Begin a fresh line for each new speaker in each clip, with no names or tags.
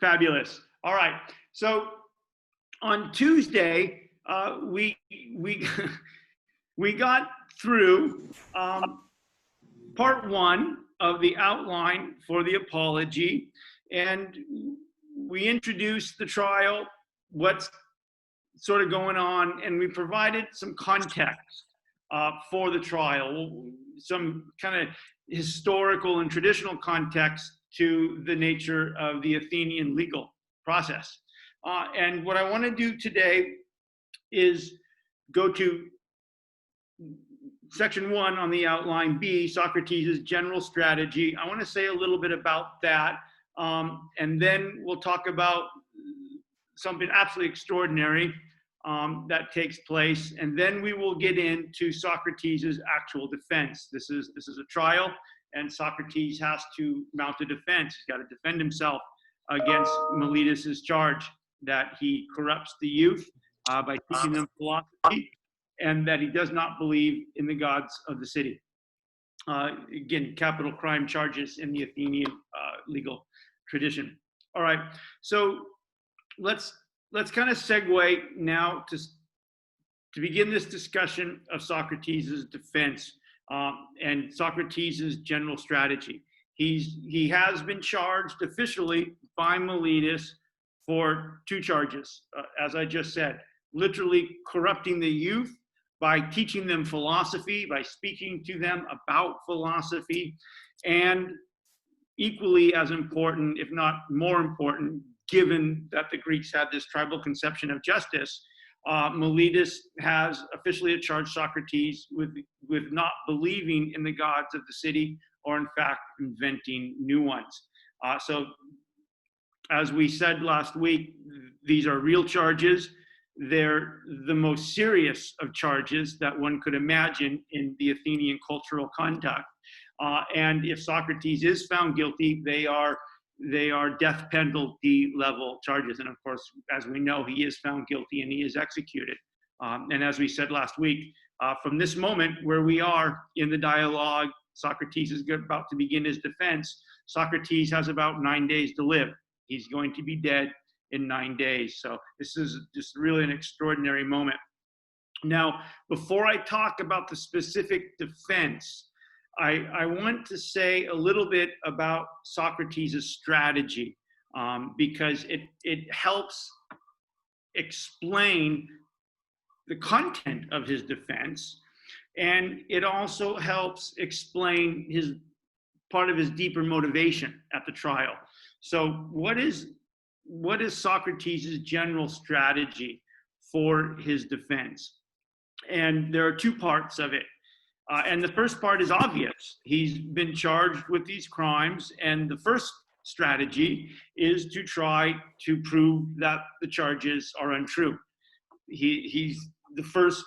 Fabulous. All right. So on Tuesday, we we got through part one of the outline for the apology, and we introduced the trial, what's sort of going on, and we provided some context for the trial, some kind of historical and traditional context to the nature of the Athenian legal process. And what I want to do today is go to section 1 on the outline B, Socrates' general strategy. I want to say a little bit about that, and then we'll talk about something absolutely extraordinary that takes place, and then we will get into Socrates' actual defense. This is a trial, and Socrates has to mount a defense. He's got to defend himself against Meletus' charge that he corrupts the youth by teaching them philosophy, and that he does not believe in the gods of the city. Again, capital crime charges in the Athenian legal tradition. All right, so let's kind of segue now to begin this discussion of Socrates' defense and Socrates' general strategy. He has been charged officially by Meletus for 2 charges, as I just said, literally corrupting the youth by teaching them philosophy, by speaking to them about philosophy, and equally as important, if not more important, given that the Greeks had this tribal conception of justice, Meletus has officially charged Socrates with not believing in the gods of the city, or in fact inventing new ones. So as we said last week, these are real charges. They're the most serious of charges that one could imagine in the Athenian cultural conduct. And if Socrates is found guilty, they are death penalty level charges. And of course, as we know, he is found guilty and he is executed. And as we said last week, from this moment where we are in the dialogue, Socrates is about to begin his defense. Socrates has about 9 days to live. He's going to be dead in 9 days. So this is just really an extraordinary moment. Now, before I talk about the specific defense, I want to say a little bit about Socrates' strategy, because it helps explain the content of his defense, and it also helps explain part of his deeper motivation at the trial. So what is Socrates' general strategy for his defense? And there are 2 parts of it. And the first part is obvious. He's been charged with these crimes, and the first strategy is to try to prove that the charges are untrue. He's the first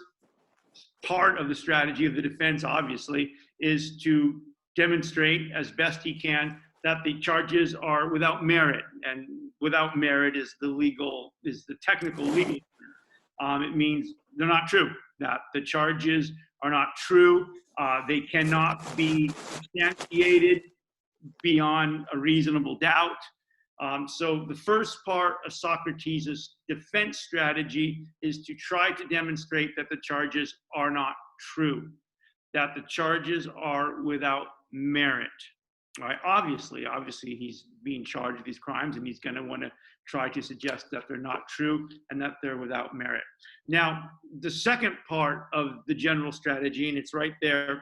part of the strategy of the defense, obviously, is to demonstrate as best he can that the charges are without merit, and without merit is the technical legal term. It means they're not true, that the charges are not true. They cannot be substantiated beyond a reasonable doubt. So the first part of Socrates' defense strategy is to try to demonstrate that the charges are not true, that the charges are without merit. Right? Obviously, he's being charged with these crimes, and he's going to want to try to suggest that they're not true and that they're without merit. Now, the second part of the general strategy, and it's right there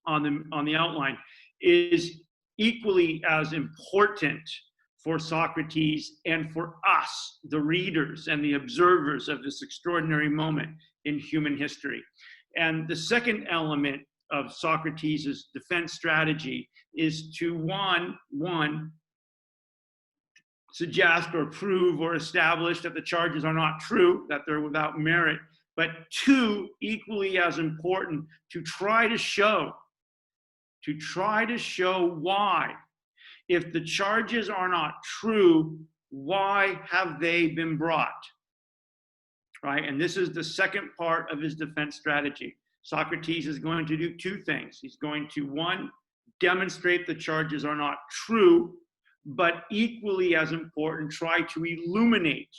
on the outline, is equally as important for Socrates and for us, the readers and the observers of this extraordinary moment in human history. And the second element of Socrates' defense strategy is to one, suggest or prove or establish that the charges are not true, that they're without merit, but 2, equally as important, to try to show why, if the charges are not true, why have they been brought, right? And this is the second part of his defense strategy. Socrates is going to do 2 things. He's going to, 1, demonstrate the charges are not true but equally as important, try to illuminate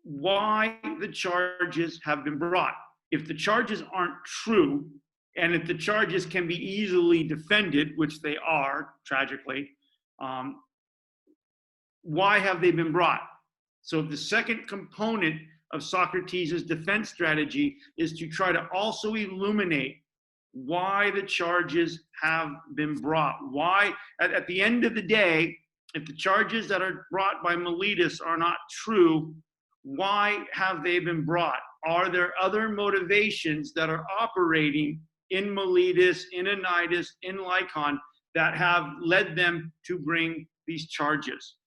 why the charges have been brought. If the charges aren't true, and if the charges can be easily defended, which they are, tragically, why have they been brought? So the second component of Socrates' defense strategy is to try to also illuminate why the charges have been brought. Why, at the end of the day, if the charges that are brought by Miletus are not true, why have they been brought? Are there other motivations that are operating in Miletus, in Anytus, in Lycon that have led them to bring these charges,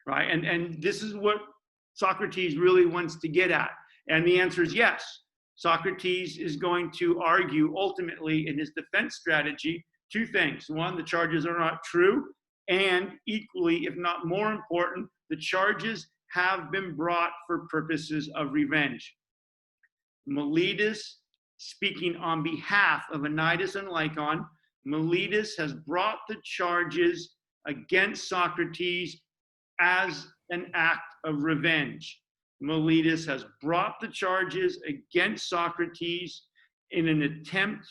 right? And this is what Socrates really wants to get at. And the answer is yes. Socrates is going to argue ultimately in his defense strategy two things. One, the charges are not true, and equally, if not more important, the charges have been brought for purposes of revenge. Miletus, speaking on behalf of Anytus and Lycon, Miletus has brought the charges against Socrates as an act of revenge. Miletus has brought the charges against Socrates in an attempt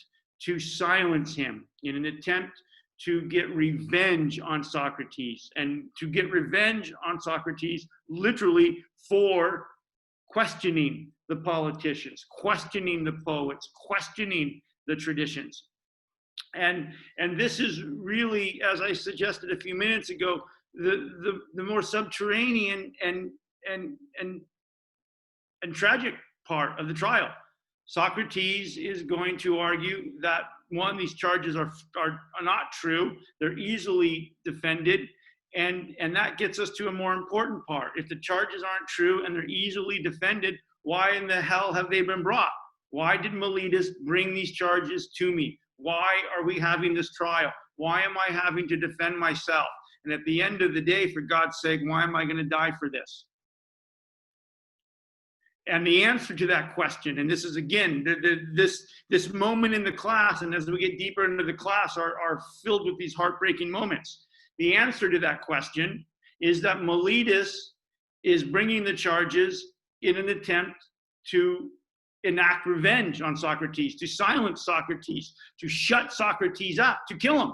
to silence him, in an attempt to get revenge on Socrates, and to get revenge on Socrates literally for questioning the politicians, questioning the poets, questioning the traditions. And this is really, as I suggested a few minutes ago, the more subterranean and tragic part of the trial. Socrates is going to argue that, one, these charges are not true, they're easily defended, and that gets us to a more important part. If the charges aren't true and they're easily defended, why in the hell have they been brought? Why did Miletus bring these charges to me? Why are we having this trial? Why am I having to defend myself? And at the end of the day, for God's sake, why am I going to die for this? And the answer to that question, and this is again, this moment in the class, and as we get deeper into the class, are filled with these heartbreaking moments. The answer to that question is that Miletus is bringing the charges in an attempt to enact revenge on Socrates, to silence Socrates, to shut Socrates up, to kill him.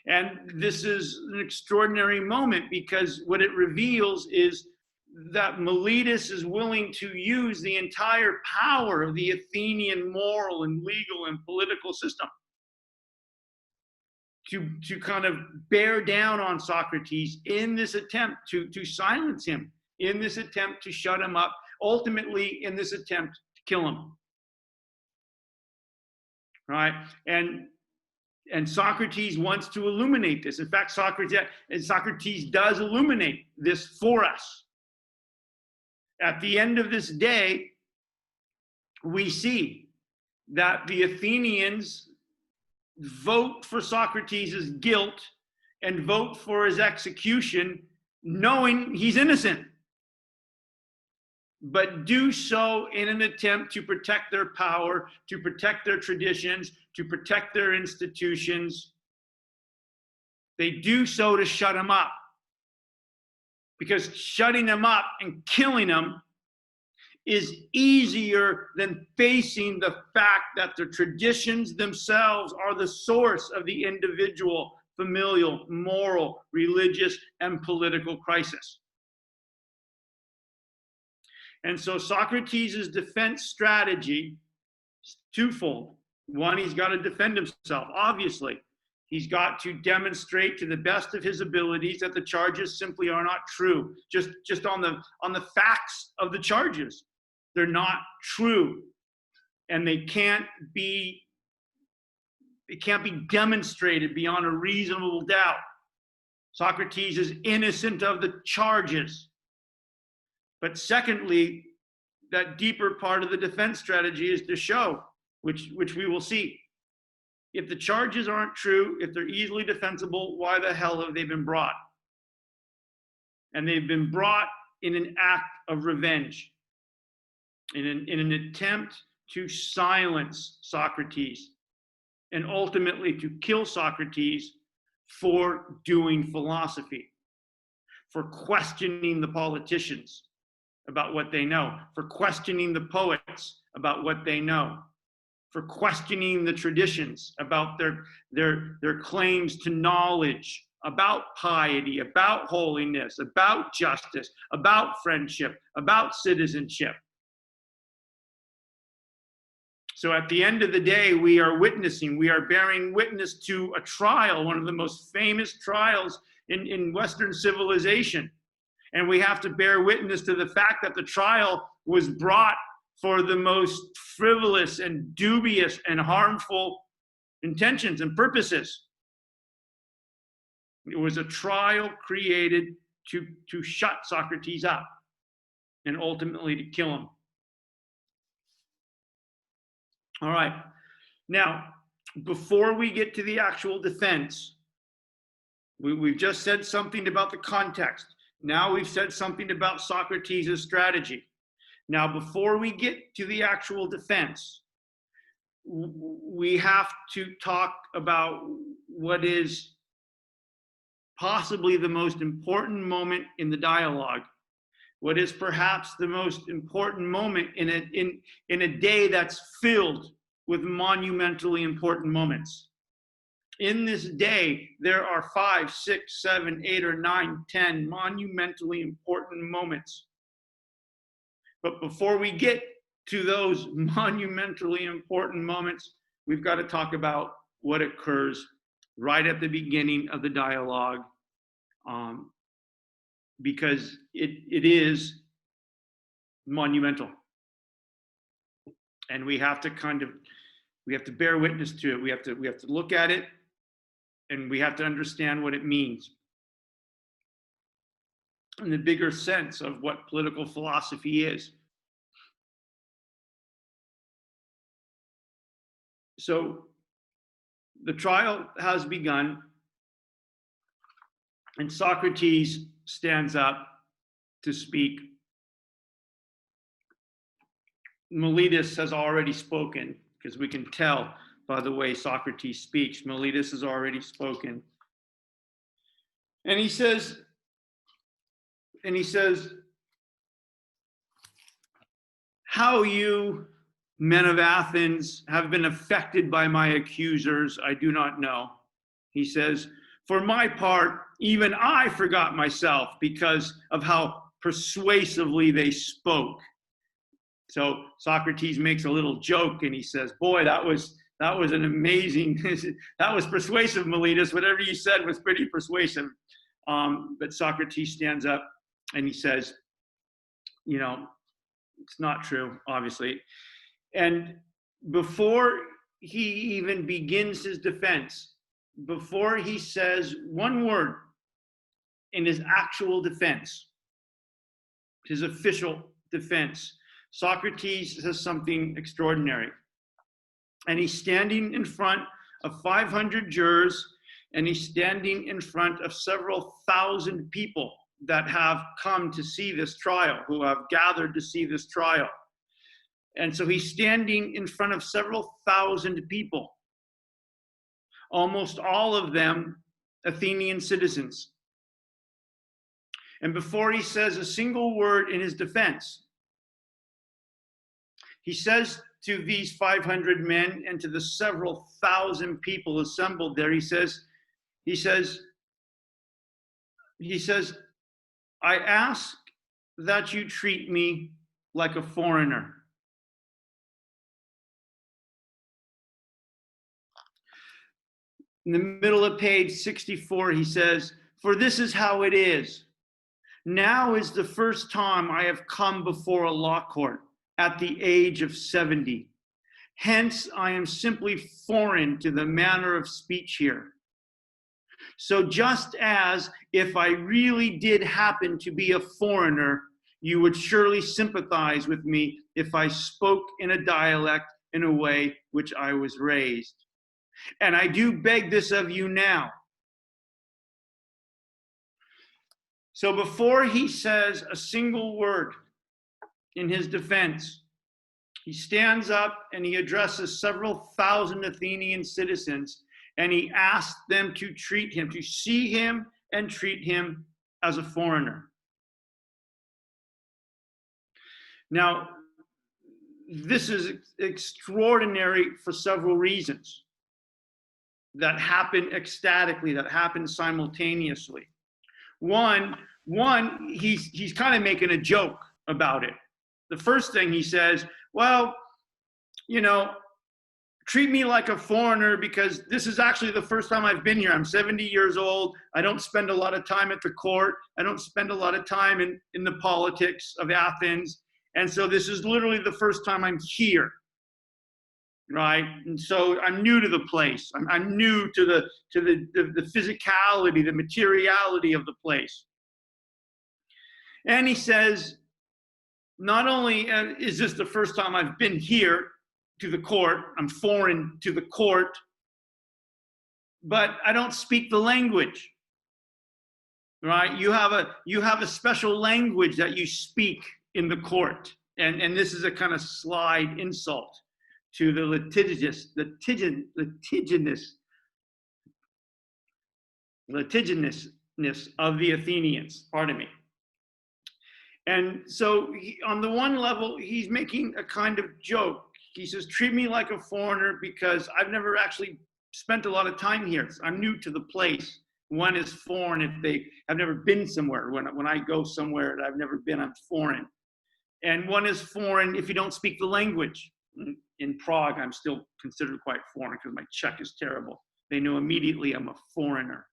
And this is an extraordinary moment because what it reveals is that Miletus is willing to use the entire power of the Athenian moral and legal and political system to kind of bear down on Socrates in this attempt to silence him, in this attempt to shut him up, ultimately in this attempt to kill him. Right? And Socrates wants to illuminate this. In fact, Socrates does illuminate this for us. At the end of this day, we see that the Athenians vote for Socrates' guilt and vote for his execution, knowing he's innocent, but do so in an attempt to protect their power, to protect their traditions, to protect their institutions. They do so to shut him up. Because shutting them up and killing them is easier than facing the fact that the traditions themselves are the source of the individual, familial, moral, religious, and political crisis. And so Socrates' defense strategy is twofold. One, he's got to defend himself, obviously. He's got to demonstrate to the best of his abilities that the charges simply are not true. Just on the facts of the charges, they're not true, and they can't be demonstrated beyond a reasonable doubt. Socrates is innocent of the charges. But secondly, that deeper part of the defense strategy is to show, which we will see. If the charges aren't true, if they're easily defensible, why the hell have they been brought? And they've been brought in an act of revenge, in an attempt to silence Socrates, and ultimately to kill Socrates for doing philosophy, for questioning the politicians about what they know, for questioning the poets about what they know, for questioning the traditions about their claims to knowledge, about piety, about holiness, about justice, about friendship, about citizenship. So at the end of the day, we are bearing witness to a trial, one of the most famous trials in Western civilization. And we have to bear witness to the fact that the trial was brought for the most frivolous and dubious and harmful intentions and purposes. It was a trial created to shut Socrates up and ultimately to kill him. All right. Now, before we get to the actual defense, we've just said something about the context. Now we've said something about Socrates' strategy. Now, before we get to the actual defense, we have to talk about what is possibly the most important moment in the dialogue, what is perhaps the most important moment in a day that's filled with monumentally important moments. In this day, there are 5, 6, 7, 8, or 9, 10 monumentally important moments. But before we get to those monumentally important moments, we've got to talk about what occurs right at the beginning of the dialogue, because it is monumental. And we have to bear witness to it. We have to look at it, and we have to understand what it means in the bigger sense of what political philosophy is. So the trial has begun, and Socrates stands up to speak. Miletus has already spoken, because we can tell by the way Socrates speaks. Miletus has already spoken. And he says, how you, men of Athens, have been affected by my accusers, I do not know. He says, for my part, even I forgot myself because of how persuasively they spoke. So Socrates makes a little joke and he says, boy, that was an amazing, that was persuasive, Miletus. Whatever you said was pretty persuasive. But Socrates stands up and he says, it's not true, obviously. And before he even begins his defense, before he says one word in his actual defense, his official defense, Socrates says something extraordinary. And he's standing in front of 500 jurors, and he's standing in front of several thousand people that have come to see this trial, who have gathered to see this trial. And so he's standing in front of several thousand people, almost all of them Athenian citizens. And before he says a single word in his defense, he says to these 500 men and to the several thousand people assembled there, he says, I ask that you treat me like a foreigner. In the middle of page 64, he says, for this is how it is. Now is the first time I have come before a law court at the age of 70. Hence, I am simply foreign to the manner of speech here. So just as if I really did happen to be a foreigner, you would surely sympathize with me if I spoke in a dialect in a way which I was raised. And I do beg this of you now. So before he says a single word in his defense, he stands up and he addresses several thousand Athenian citizens, and he asked them to treat him, to see him and treat him as a foreigner. Now, this is extraordinary for several reasons that happen ecstatically, that happen simultaneously. One, he's kind of making a joke about it. The first thing he says, well, you know, treat me like a foreigner because this is actually the first time I've been here. I'm 70 years old. I don't spend a lot of time at the court. I don't spend a lot of time in the politics of Athens. And so this is literally the first time I'm here, right? And so I'm new to the place. I'm new to the physicality, the materiality of the place. And he says, not only is this the first time I've been here to the court, I'm foreign to the court, but I don't speak the language, right? You have a special language that you speak in the court. And this is a kind of slide insult to the litigious of the Athenians, pardon me. And so on the one level, he's making a kind of joke. He says, treat me like a foreigner because I've never actually spent a lot of time here. I'm new to the place. One is foreign if they have never been somewhere. When I go somewhere that I've never been, I'm foreign. And one is foreign if you don't speak the language. In Prague, I'm still considered quite foreign because my Czech is terrible. They know immediately I'm a foreigner.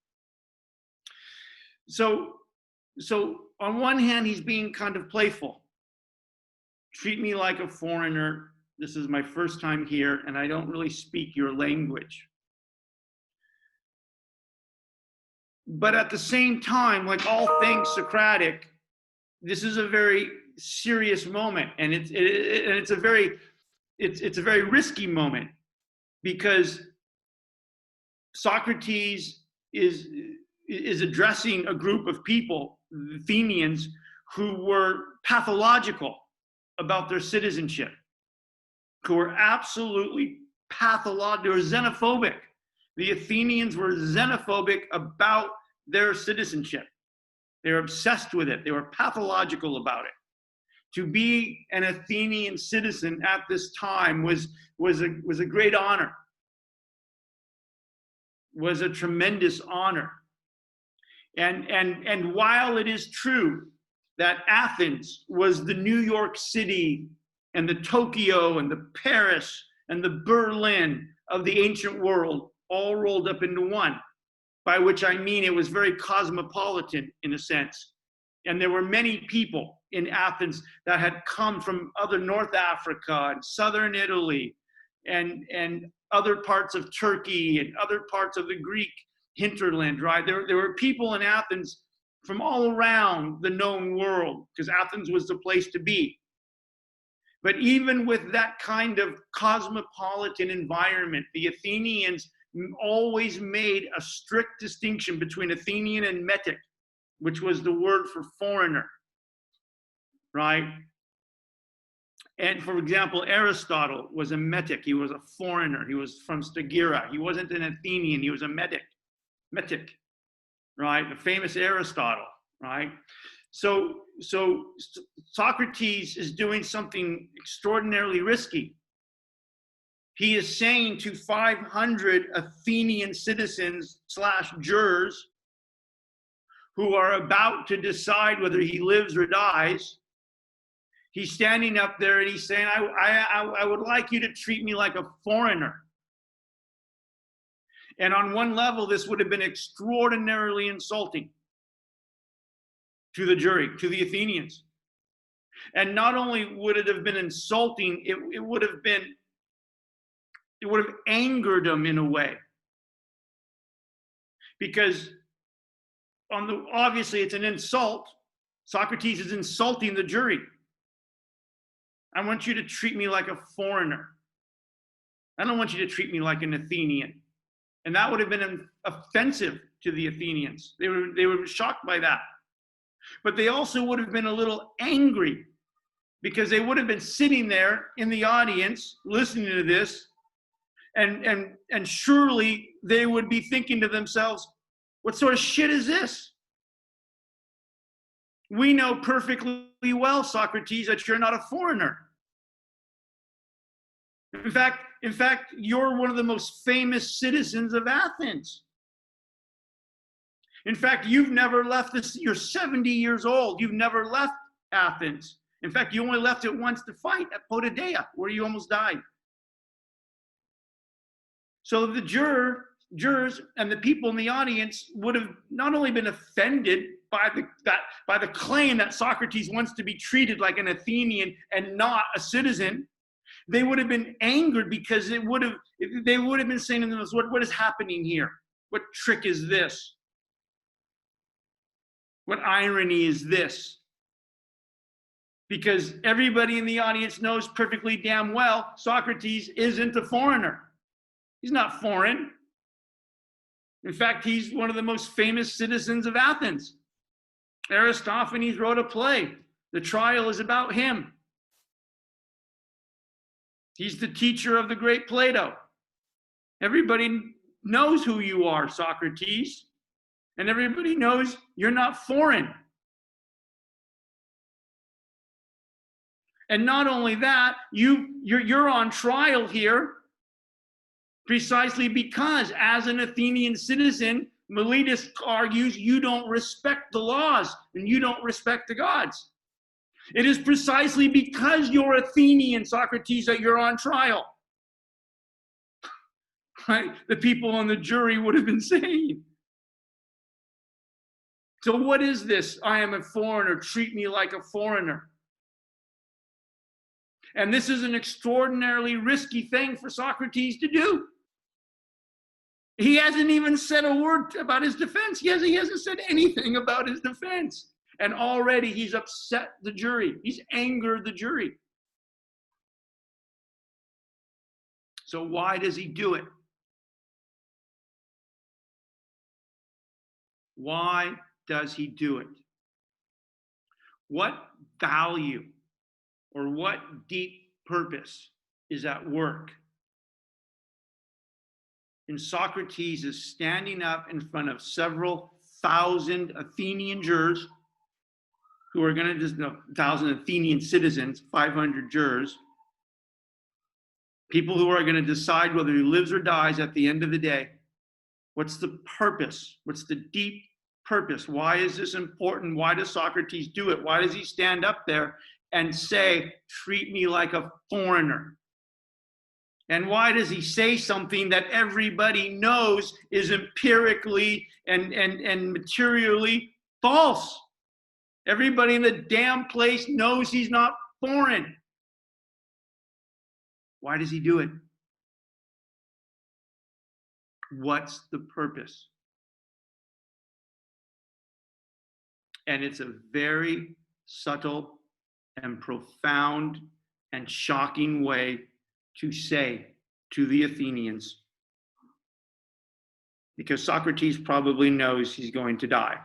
So on one hand, he's being kind of playful. Treat me like a foreigner. This is my first time here, and I don't really speak your language. But at the same time, like all things Socratic, this is a very serious moment, and it's a very risky moment because Socrates is addressing a group of people, the Athenians, who were pathological about their citizenship, who were absolutely pathological, they were xenophobic. The Athenians were xenophobic about their citizenship. They were obsessed with it. They were pathological about it. To be an Athenian citizen at this time was a great honor, was a tremendous honor. And while it is true that Athens was the New York City and the Tokyo and the Paris and the Berlin of the ancient world all rolled up into one, by which I mean it was very cosmopolitan in a sense. And there were many people in Athens that had come from other North Africa and southern Italy and other parts of Turkey and other parts of the Greek hinterland, right? There were people in Athens from all around the known world because Athens was the place to be. But even with that kind of cosmopolitan environment, the Athenians always made a strict distinction between Athenian and Metic, which was the word for foreigner, right? And for example, Aristotle was a Metic. He was a foreigner. He was from Stagira. He wasn't an Athenian. He was a Metic, right? The famous Aristotle, right? So Socrates is doing something extraordinarily risky. He is saying to 500 Athenian citizens / jurors who are about to decide whether he lives or dies, he's standing up there and he's saying, I would like you to treat me like a foreigner. And on one level, this would have been extraordinarily insulting to the jury, to the Athenians. And not only would it have been insulting, it would have angered them in a way. Because obviously it's an insult. Socrates is insulting the jury. I want you to treat me like a foreigner. I don't want you to treat me like an Athenian. And that would have been offensive to the Athenians. They were shocked by that. But they also would have been a little angry because they would have been sitting there in the audience listening to this, And surely they would be thinking to themselves, what sort of shit is this? We know perfectly well, Socrates, that you're not a foreigner. In fact, you're one of the most famous citizens of Athens. In fact, you've never left this. You're 70 years old. You've never left Athens. In fact, you only left it once to fight at Potidaea, where you almost died. So the jurors and the people in the audience would have not only been offended by the claim that Socrates wants to be treated like an Athenian and not a citizen, they would have been angered because they would have been saying to themselves, what is happening here? What trick is this? What irony is this? Because everybody in the audience knows perfectly damn well Socrates isn't a foreigner. He's not foreign. In fact, he's one of the most famous citizens of Athens. Aristophanes wrote a play. The trial is about him. He's the teacher of the great Plato. Everybody knows who you are, Socrates. And everybody knows you're not foreign. And not only that, you're on trial here precisely because, as an Athenian citizen, Miletus argues you don't respect the laws and you don't respect the gods. It is precisely because you're Athenian, Socrates, that you're on trial. Right? The people on the jury would have been saying. So what is this? I am a foreigner. Treat me like a foreigner. And this is an extraordinarily risky thing for Socrates to do. He hasn't even said a word about his defense. He hasn't said anything about his defense. And already he's upset the jury. He's angered the jury. So why does he do it? Why does he do it? What value or what deep purpose is at work in Socrates is standing up in front of several thousand Athenian jurors who are going to just, 1,000 Athenian citizens, 500 jurors, people who are going to decide whether he lives or dies at the end of the day. What's the purpose? What's the deep purpose? Why is this important? Why does Socrates do it? Why does he stand up there and say, treat me like a foreigner? And why does he say something that everybody knows is empirically and materially false? Everybody in the damn place knows he's not foreign. Why does he do it? What's the purpose? And it's a very subtle and profound and shocking way to say to the Athenians, because Socrates probably knows he's going to die.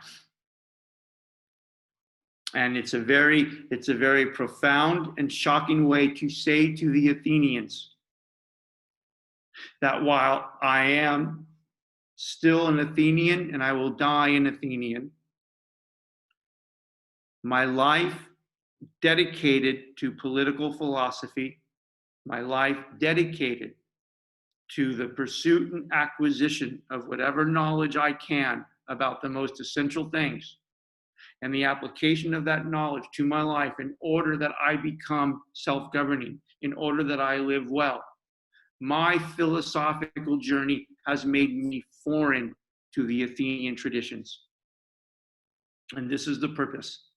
And it's a very profound and shocking way to say to the Athenians that while I am still an Athenian and I will die an Athenian, my life dedicated to political philosophy, my life dedicated to the pursuit and acquisition of whatever knowledge I can about the most essential things, and the application of that knowledge to my life in order that I become self-governing, in order that I live well. My philosophical journey has made me foreign to the Athenian traditions. And this is the purpose.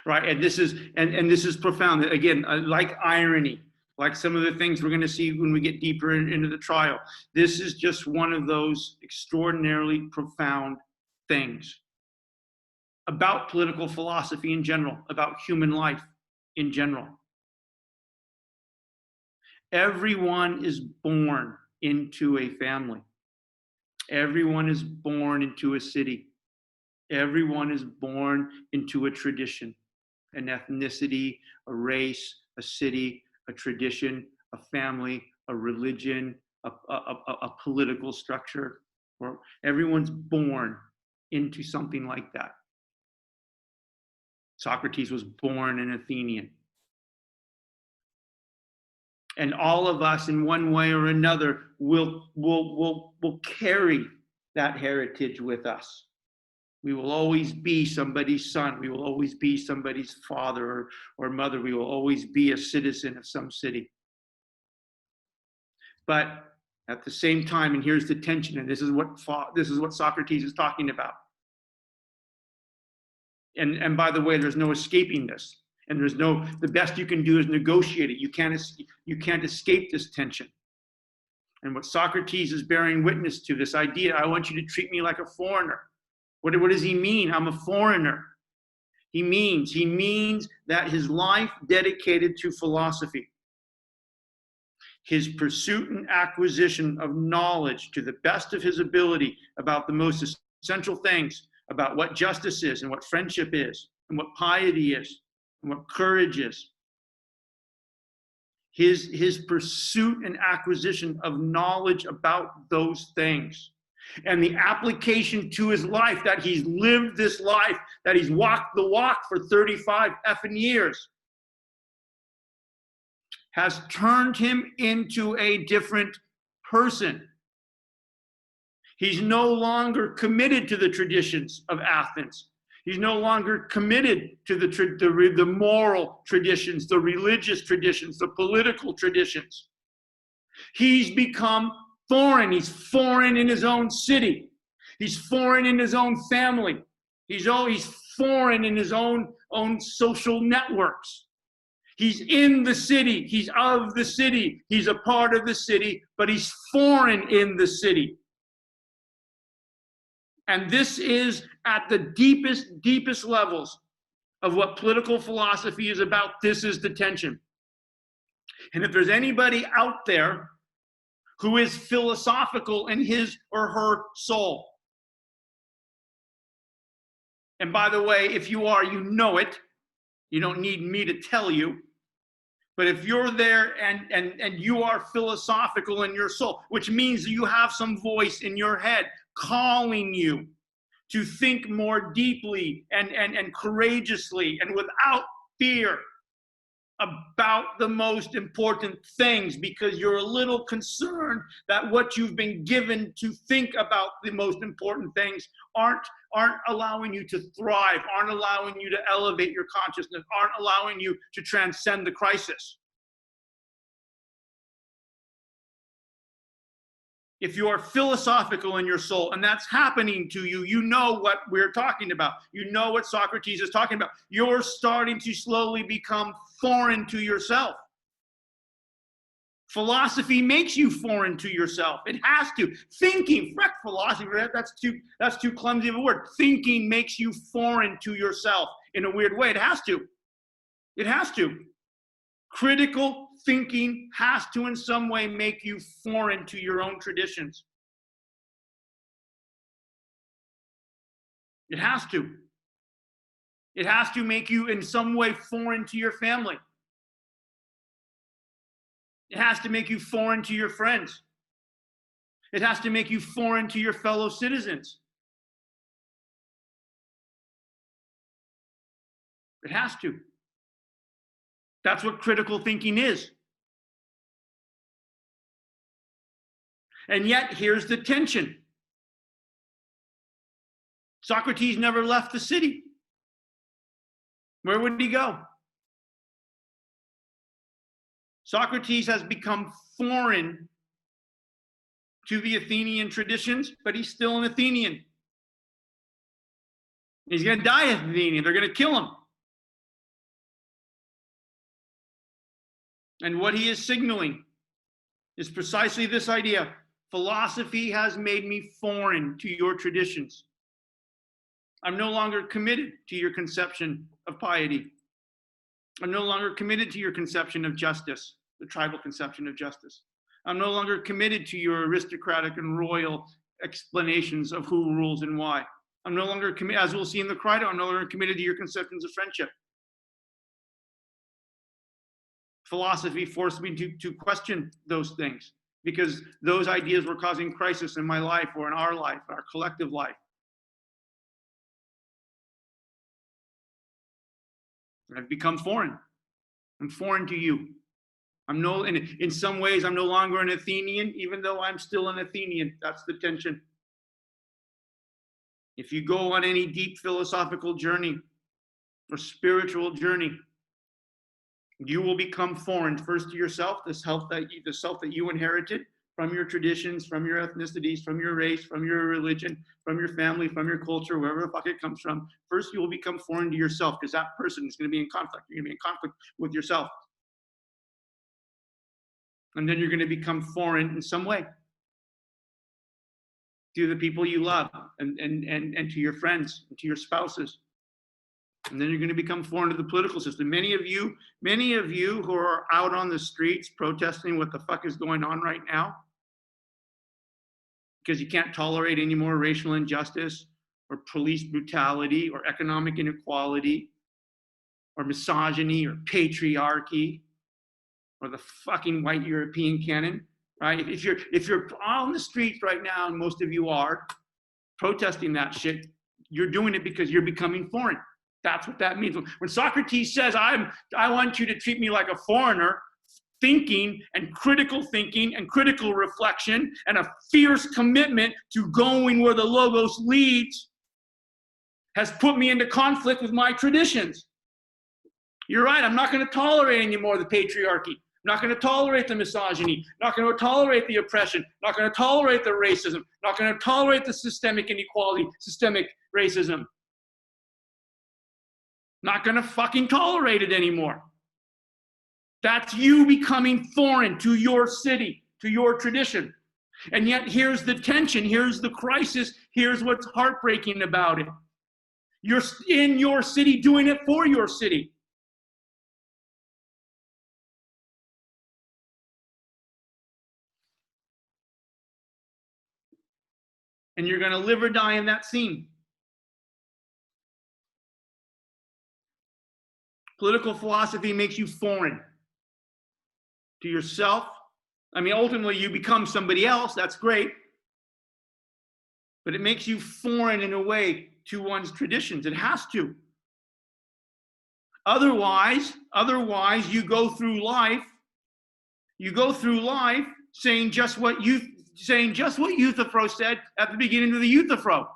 Right, and this is profound. Again, like irony, like some of the things we're going to see when we get deeper into the trial. This is just one of those extraordinarily profound things about political philosophy in general, about human life in general. Everyone is born into a family. Everyone is born into a city. Everyone is born into a tradition, an ethnicity, a race, a city, a tradition, a family, a religion, a political structure. Or everyone's born into something like that. Socrates was born an Athenian. And all of us, in one way or another, will carry that heritage with us. We will always be somebody's son. We will always be somebody's father or mother. We will always be a citizen of some city. But at the same time, and here's the tension, and this is what Socrates is talking about. And by the way, there's no escaping this. And the best you can do is negotiate it. You can't escape this tension. And what Socrates is bearing witness to, this idea, I want you to treat me like a foreigner. What does he mean? I'm a foreigner. He means that his life dedicated to philosophy, his pursuit and acquisition of knowledge to the best of his ability about the most essential things, about what justice is and what friendship is and what piety is and what courage is. His pursuit and acquisition of knowledge about those things and the application to his life, that he's lived this life, that he's walked the walk for 35 effing years, has turned him into a different person. He's no longer committed to the traditions of Athens. He's no longer committed to the moral traditions, the religious traditions, the political traditions. He's become foreign. He's foreign in his own city. He's foreign in his own family. He's foreign in his own social networks. He's in the city. He's of the city. He's a part of the city, but he's foreign in the city. And this is at the deepest levels of what political philosophy is about. This is the tension. And if there's anybody out there who is philosophical in his or her soul, and by the way, if you are, you know it. You don't need me to tell you. But if you're there and you are philosophical in your soul, which means you have some voice in your head calling you to think more deeply and courageously and without fear about the most important things, because you're a little concerned that what you've been given to think about the most important things aren't allowing you to thrive, aren't allowing you to elevate your consciousness, aren't allowing you to transcend the crisis. If you are philosophical in your soul and that's happening to you, you know what we're talking about. You know what Socrates is talking about. You're starting to slowly become foreign to yourself. Philosophy makes you foreign to yourself. It has to. Thinking, philosophy, that's too clumsy of a word. Thinking makes you foreign to yourself in a weird way. It has to. It has to. Critical thinking has to in some way make you foreign to your own traditions. It has to. It has to make you in some way foreign to your family. It has to make you foreign to your friends. It has to make you foreign to your fellow citizens. It has to. That's what critical thinking is. And yet, here's the tension. Socrates never left the city. Where would he go? Socrates has become foreign to the Athenian traditions, but he's still an Athenian. He's going to die as an Athenian. They're going to kill him. And what he is signaling is precisely this idea. Philosophy has made me foreign to your traditions. I'm no longer committed to your conception of piety. I'm no longer committed to your conception of justice, the tribal conception of justice. I'm no longer committed to your aristocratic and royal explanations of who rules and why. I'm no longer committed, as we'll see in the Crito, I'm no longer committed to your conceptions of friendship. philosophy forced me to question those things, because those ideas were causing crisis in my life or in our life, our collective life. I've become foreign. I'm foreign to you. In some ways, I'm no longer an Athenian, even though I'm still an Athenian. That's the tension. If you go on any deep philosophical journey or spiritual journey, you will become foreign first to yourself, the self that you inherited from your traditions, from your ethnicities, from your race, from your religion, from your family, from your culture, wherever the fuck it comes from. First, you will become foreign to yourself, because that person is going to be in conflict. You're going to be in conflict with yourself. And then you're going to become foreign in some way to the people you love, and to your friends, and to your spouses. And then you're going to become foreign to the political system. Many of you who are out on the streets protesting what the fuck is going on right now, because you can't tolerate any more racial injustice or police brutality or economic inequality or misogyny or patriarchy or the fucking white European canon, right? If you're on the streets right now, and most of you are protesting that shit, you're doing it because you're becoming foreign. That's what that means. When Socrates says, I want you to treat me like a foreigner, thinking and critical reflection and a fierce commitment to going where the logos leads has put me into conflict with my traditions. You're right, I'm not going to tolerate anymore the patriarchy. I'm not going to tolerate the misogyny. I'm not going to tolerate the oppression. I'm not going to tolerate the racism. I'm not going to tolerate the systemic inequality, systemic racism. Not going to fucking tolerate it anymore. That's you becoming foreign to your city, to your tradition. And yet here's the tension, here's the crisis, here's what's heartbreaking about it. You're in your city doing it for your city. And you're going to live or die in that scene. Political philosophy makes you foreign to yourself. I mean, ultimately, you become somebody else. That's great. But it makes you foreign in a way to one's traditions. It has to. Otherwise, you go through life saying just what Euthyphro said at the beginning of the Euthyphro.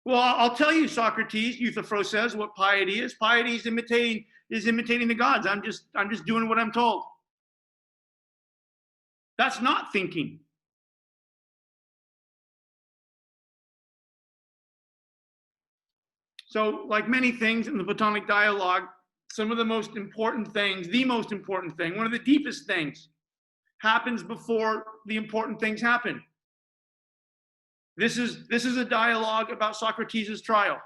Well, I'll tell you, Socrates, Euthyphro says, what piety is. Piety is imitating the gods. I'm just doing what I'm told. That's not thinking. So, like many things in the Platonic dialogue, some of the most important things, one of the deepest things, happens before the important things happen. This is a dialogue about Socrates' trial.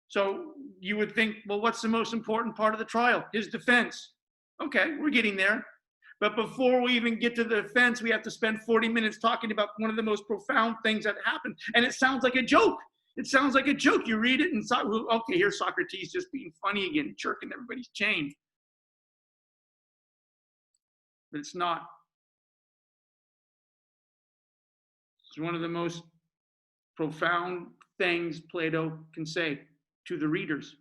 So you would think, well, what's the most important part of the trial? His defense. Okay, we're getting there. But before we even get to the defense, we have to spend 40 minutes talking about one of the most profound things that happened. And it sounds like a joke. It sounds like a joke. You read it and okay, here's Socrates just being funny again, jerking everybody's chain. But it's not. It's one of the most profound things Plato can say to the readers.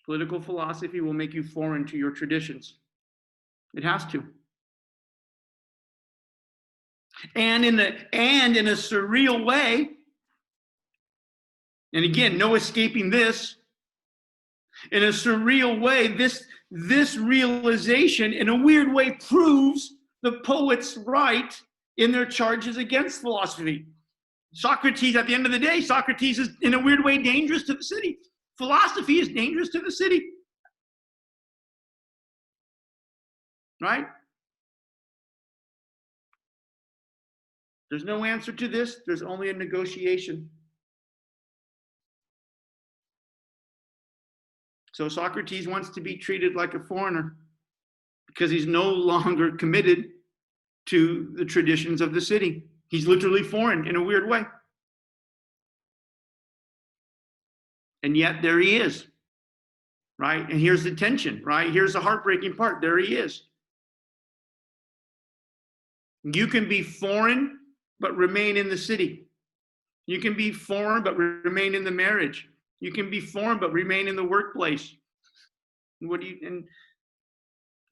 Political philosophy will make you foreign to your traditions. It has to. And in a surreal way, and again, no escaping this, in a surreal way, this realization in a weird way proves the poets right in their charges against philosophy. Socrates, at the end of the day, Socrates is in a weird way dangerous to the city. Philosophy is dangerous to the city. Right? There's no answer to this. There's only a negotiation. So Socrates wants to be treated like a foreigner because he's no longer committed to the traditions of the city. He's literally foreign in a weird way. And yet there he is. right? And here's the tension, right? Here's the heartbreaking part. There he is. You can be foreign, but remain in the city. You can be foreign, but remain in the marriage. You can be foreign, but remain in the workplace. What do you,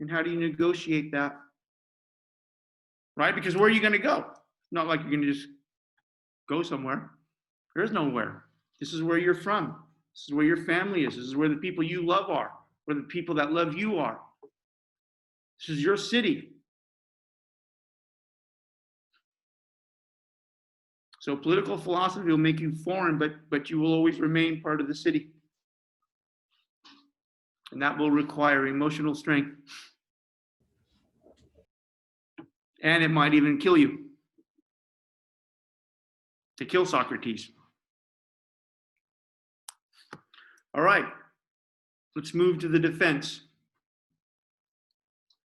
and how do you negotiate that? Right? Because where are you going to go? Not like you're going to just go somewhere. There is nowhere. This is where you're from. This is where your family is. This is where the people you love are, where the people that love you are. This is your city. So political philosophy will make you foreign, but you will always remain part of the city. And that will require emotional strength. And it might even kill you. To kill Socrates. All right, let's move to the defense.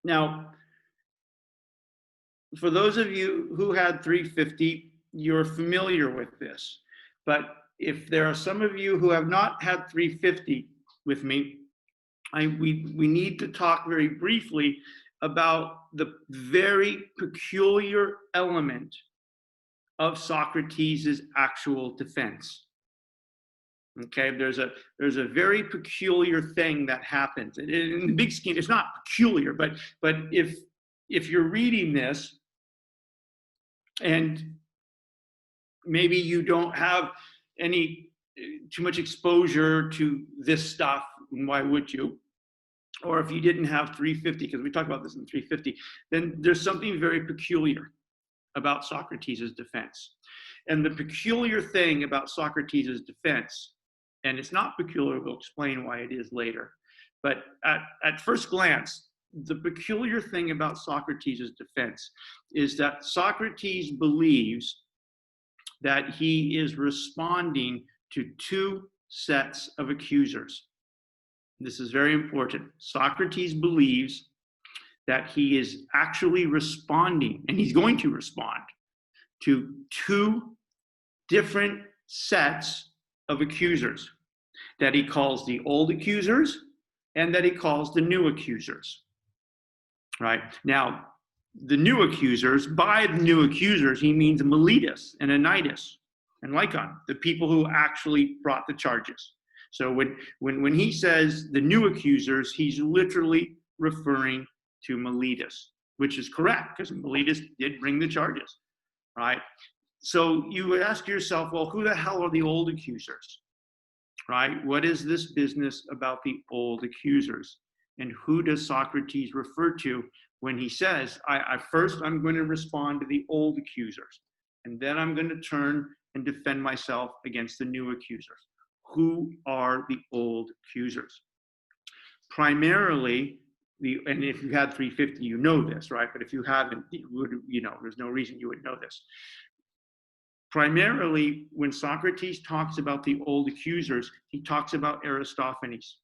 Now, for those of you who had 350, you're familiar with this. But if there are some of you who have not had 350 with me, we need to talk very briefly about the very peculiar element of Socrates' actual defense. Okay, there's a very peculiar thing that happens. In the big scheme, it's not peculiar, but if you're reading this and maybe you don't have any too much exposure to this stuff, why would you? Or if you didn't have 350, because we talked about this in 350, then there's something very peculiar about Socrates' defense. And the peculiar thing about Socrates' defense, and it's not peculiar, we'll explain why it is later, but at first glance, the peculiar thing about Socrates' defense is that Socrates believes that he is responding to two sets of accusers. This is very important. Socrates believes that he is actually responding, and he's going to respond, to two different sets of accusers that he calls the old accusers and that he calls the new accusers. Right? Now, the new accusers, by the new accusers, he means Miletus and Anytus and Lycon, the people who actually brought the charges. So when he says the new accusers, he's literally referring to Miletus, which is correct because Miletus did bring the charges, right? So you would ask yourself, well, who the hell are the old accusers, right? What is this business about the old accusers? And who does Socrates refer to when he says, first I'm going to respond to the old accusers, and then I'm going to turn and defend myself against the new accusers? Who are the old accusers? Primarily, and if you had 350, you know this, right? But if you haven't, there's no reason you would know this. Primarily, when Socrates talks about the old accusers, he talks about Aristophanes.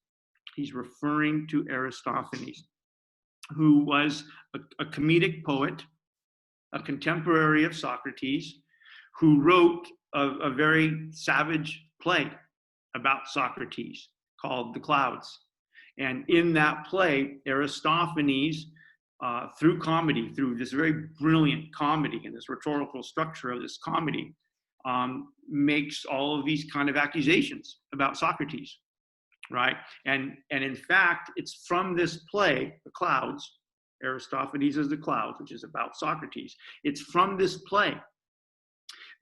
He's referring to Aristophanes, who was a comedic poet, a contemporary of Socrates, who wrote a very savage play about Socrates called The Clouds. And in that play, Aristophanes, through comedy, through this very brilliant comedy and this rhetorical structure of this comedy, makes all of these kind of accusations about Socrates, right? And in fact, it's from this play, The Clouds, Aristophanes is The Clouds, which is about Socrates. It's from this play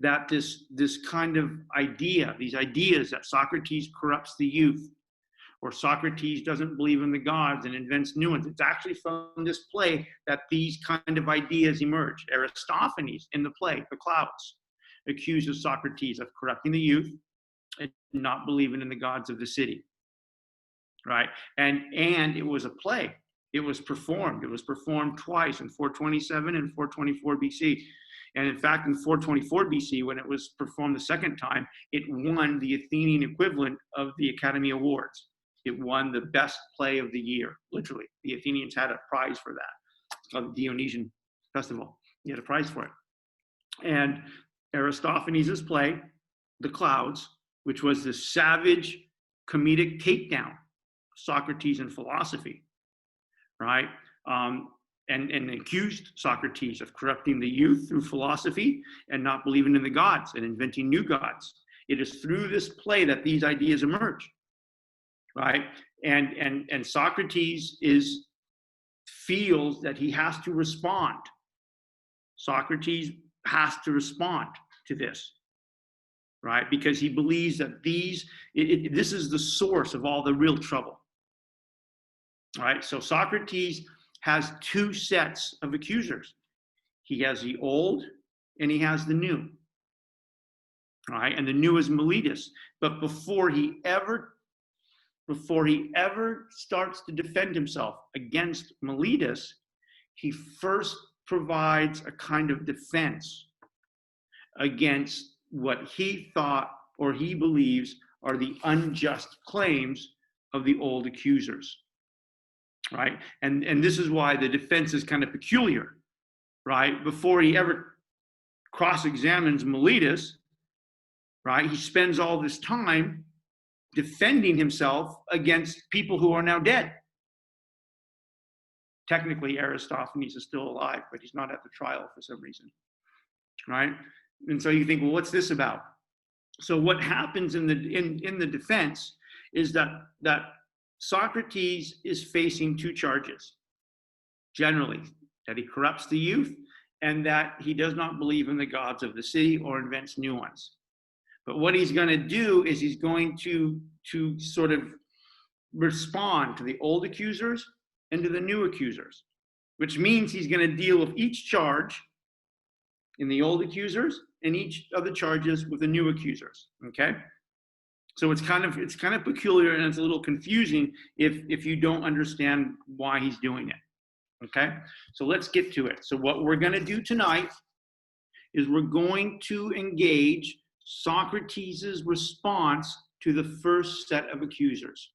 that this kind of idea, these ideas that Socrates corrupts the youth, or Socrates doesn't believe in the gods and invents new ones. It's actually from this play that these kind of ideas emerge. Aristophanes in the play, The Clouds, accuses Socrates of corrupting the youth and not believing in the gods of the city, right? And it was a play. It was performed. It was performed twice in 427 and 424 BC. And in fact, in 424 BC, when it was performed the second time, it won the Athenian equivalent of the Academy Awards. It won the best play of the year, literally. The Athenians had a prize for that. It's called the Dionysian Festival. He had a prize for it. And Aristophanes' play, The Clouds, which was this savage comedic takedown Socrates in philosophy, right? And accused Socrates of corrupting the youth through philosophy and not believing in the gods and inventing new gods. It is through this play that these ideas emerge, right? And Socrates feels that he has to respond. Socrates has to respond to this, right? Because he believes that this is the source of all the real trouble, right? So Socrates has two sets of accusers. He has the old and he has the new, right? And the new is Miletus. But before he ever starts to defend himself against Miletus, he first provides a kind of defense against what he thought or he believes are the unjust claims of the old accusers, right? And this is why the defense is kind of peculiar, right? Before he ever cross-examines Miletus, right, he spends all this time defending himself against people who are now dead. Technically, Aristophanes is still alive, but he's not at the trial for some reason, right? And so you think, well, what's this about? So what happens in the defense is that Socrates is facing two charges, generally, that he corrupts the youth and that he does not believe in the gods of the city or invents new ones. But what he's going to do is he's going to sort of respond to the old accusers and to the new accusers, which means he's going to deal with each charge in the old accusers and each of the charges with the new accusers. Okay, so it's kind of peculiar and it's a little confusing if you don't understand why he's doing it. Okay, so let's get to it. So what we're going to do tonight is we're going to engage Socrates' response to the first set of accusers,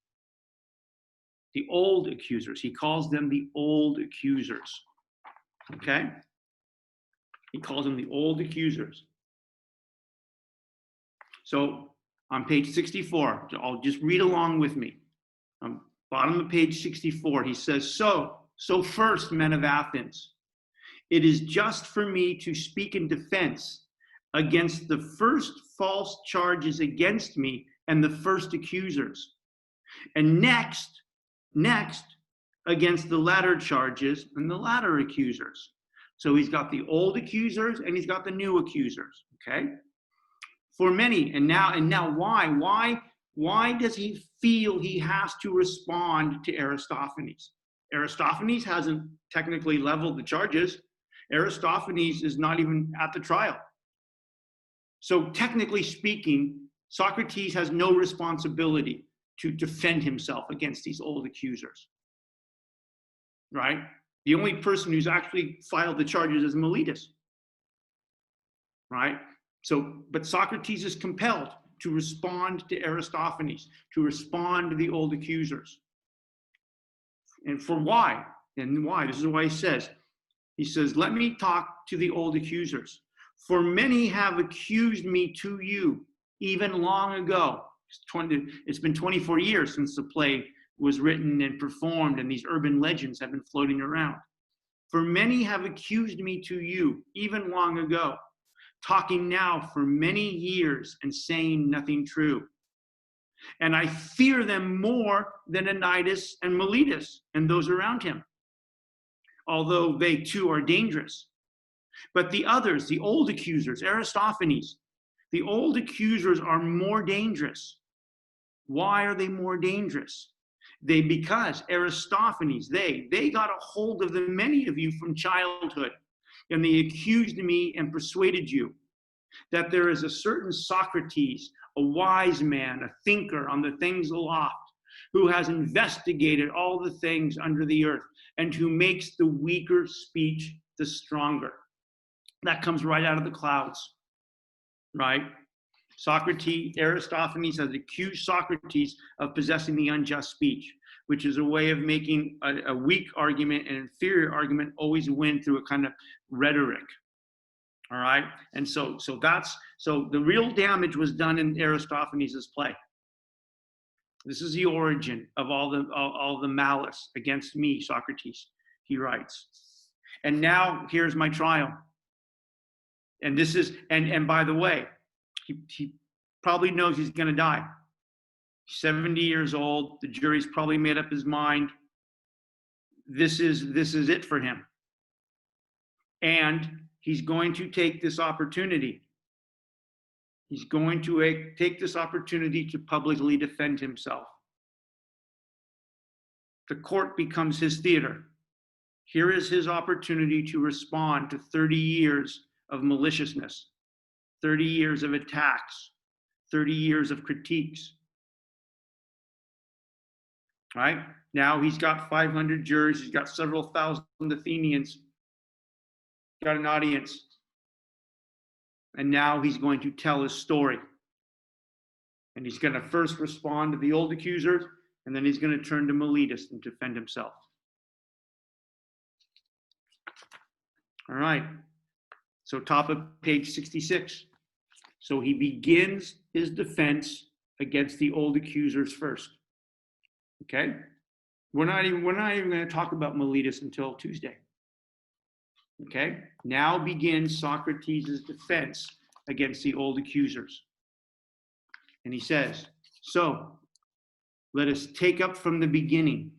the old accusers. He calls them the old accusers. Okay? He calls them the old accusers. So on page 64, I'll just read along with me. Bottom of page 64, he says, So first, men of Athens, it is just for me to speak in defense against the first false charges against me and the first accusers. And next, against the latter charges and the latter accusers. So he's got the old accusers and he's got the new accusers, okay? For many, and now why does he feel he has to respond to Aristophanes? Aristophanes hasn't technically leveled the charges. Aristophanes is not even at the trial. So technically speaking, Socrates has no responsibility to defend himself against these old accusers, right? The only person who's actually filed the charges is Miletus, right? So, but Socrates is compelled to respond to Aristophanes, to respond to the old accusers. And for why? And why? This is why he says, let me talk to the old accusers. For many have accused me to you, even long ago. It's been 24 years since the play was written and performed, and these urban legends have been floating around. For many have accused me to you, even long ago, talking now for many years and saying nothing true. And I fear them more than Anytus and Miletus and those around him, although they too are dangerous. But the others, the old accusers, Aristophanes, the old accusers are more dangerous. Why are they more dangerous? Because Aristophanes, they got a hold of the many of you from childhood, and they accused me and persuaded you that there is a certain Socrates, a wise man, a thinker on the things aloft, who has investigated all the things under the earth and who makes the weaker speech the stronger. That comes right out of the clouds, right? Aristophanes has accused Socrates of possessing the unjust speech, which is a way of making a weak argument, an inferior argument, always win through a kind of rhetoric. All right, and so the real damage was done in Aristophanes' play. This is the origin of all the malice against me, Socrates, he writes. And now here's my trial. And this is, and by the way, he probably knows he's going to die. 70 years old. The jury's probably made up his mind. This is it for him. And he's going to take this opportunity. He's going to take this opportunity to publicly defend himself. The court becomes his theater. Here is his opportunity to respond to 30 years of maliciousness, 30 years of attacks, 30 years of critiques. Right? Now he's got 500 jurors, he's got several thousand Athenians, got an audience. And now he's going to tell his story. And he's going to first respond to the old accusers, and then he's going to turn to Miletus and defend himself. All right. So top of page 66. So he begins his defense against the old accusers first. Okay? We're not even going to talk about Miletus until Tuesday. Okay? Now begins Socrates' defense against the old accusers. And he says, so let us take up from the beginning.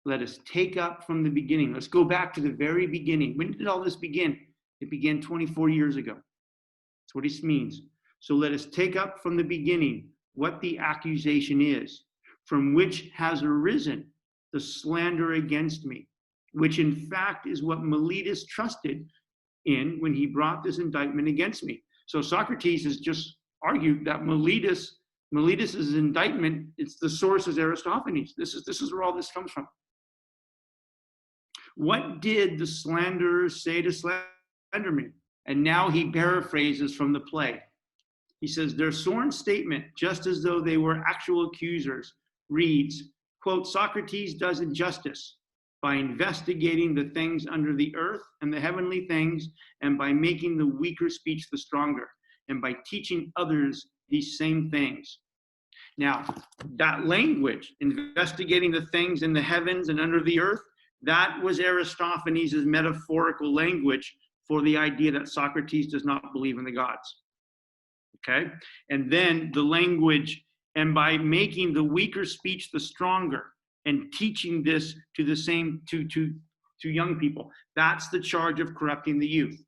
Let us take up from the beginning. Let's go back to the very beginning. When did all this begin? It began 24 years ago. That's what he means. So let us take up from the beginning what the accusation is, from which has arisen the slander against me, which in fact is what Miletus trusted in when he brought this indictment against me. So Socrates has just argued that Miletus's indictment, it's the source is Aristophanes. This is where all this comes from. What did the slanderers say to slander me? And now he paraphrases from the play. He says, their sworn statement, just as though they were actual accusers, reads, quote, Socrates does injustice by investigating the things under the earth and the heavenly things, and by making the weaker speech the stronger, and by teaching others these same things. Now, that language, investigating the things in the heavens and under the earth, that was Aristophanes' metaphorical language for the idea that Socrates does not believe in the gods. Okay? And then the language, and by making the weaker speech the stronger, and teaching this to the same to young people. That's the charge of corrupting the youth.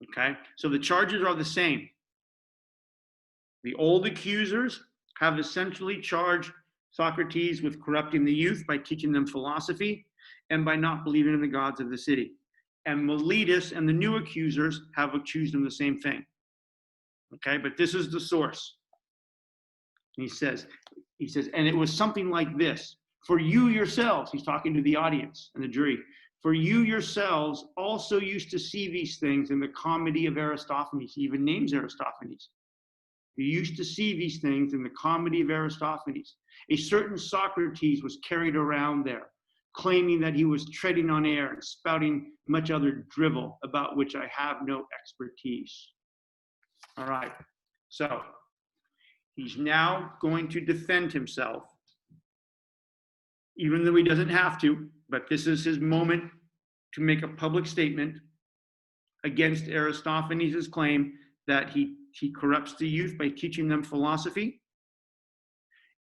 Okay? So the charges are the same. The old accusers have essentially charged Socrates with corrupting the youth by teaching them philosophy and by not believing in the gods of the city. And Miletus and the new accusers have accused him the same thing. Okay, but this is the source. And he says, and it was something like this. For you yourselves, he's talking to the audience and the jury, for you yourselves also used to see these things in the comedy of Aristophanes. He even names Aristophanes. You used to see these things in the comedy of Aristophanes. A certain Socrates was carried around there, claiming that he was treading on air and spouting much other drivel about which I have no expertise. All right, so he's now going to defend himself, even though he doesn't have to, but this is his moment to make a public statement against Aristophanes' claim that he corrupts the youth by teaching them philosophy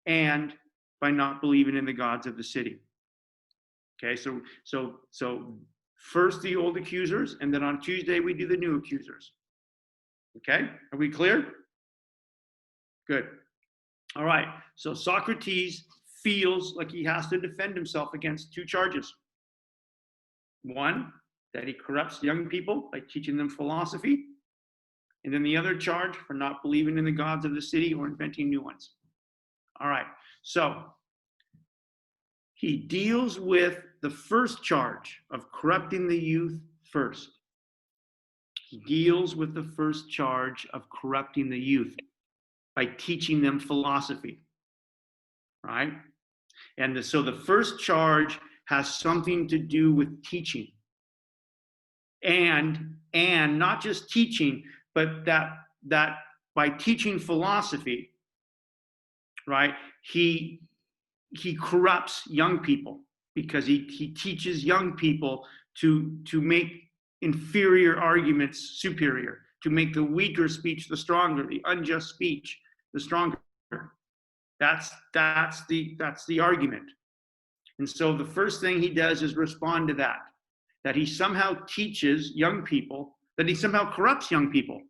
and by not believing in the gods of the city. Okay, so first the old accusers, and then on Tuesday we do the new accusers. Okay, are we clear? Good. All right, so Socrates feels like he has to defend himself against two charges. One, that he corrupts young people by teaching them philosophy, and then the other charge for not believing in the gods of the city or inventing new ones. All right, so he deals with the first charge of corrupting the youth first. He deals with the first charge of corrupting the youth by teaching them philosophy, right? And so the first charge has something to do with teaching. And not just teaching, but that by teaching philosophy, right? He corrupts young people because he teaches young people to make inferior arguments superior, to make the weaker speech the stronger, the unjust speech the stronger. That's the argument. And so the first thing he does is respond to that he somehow teaches young people, that he somehow corrupts young people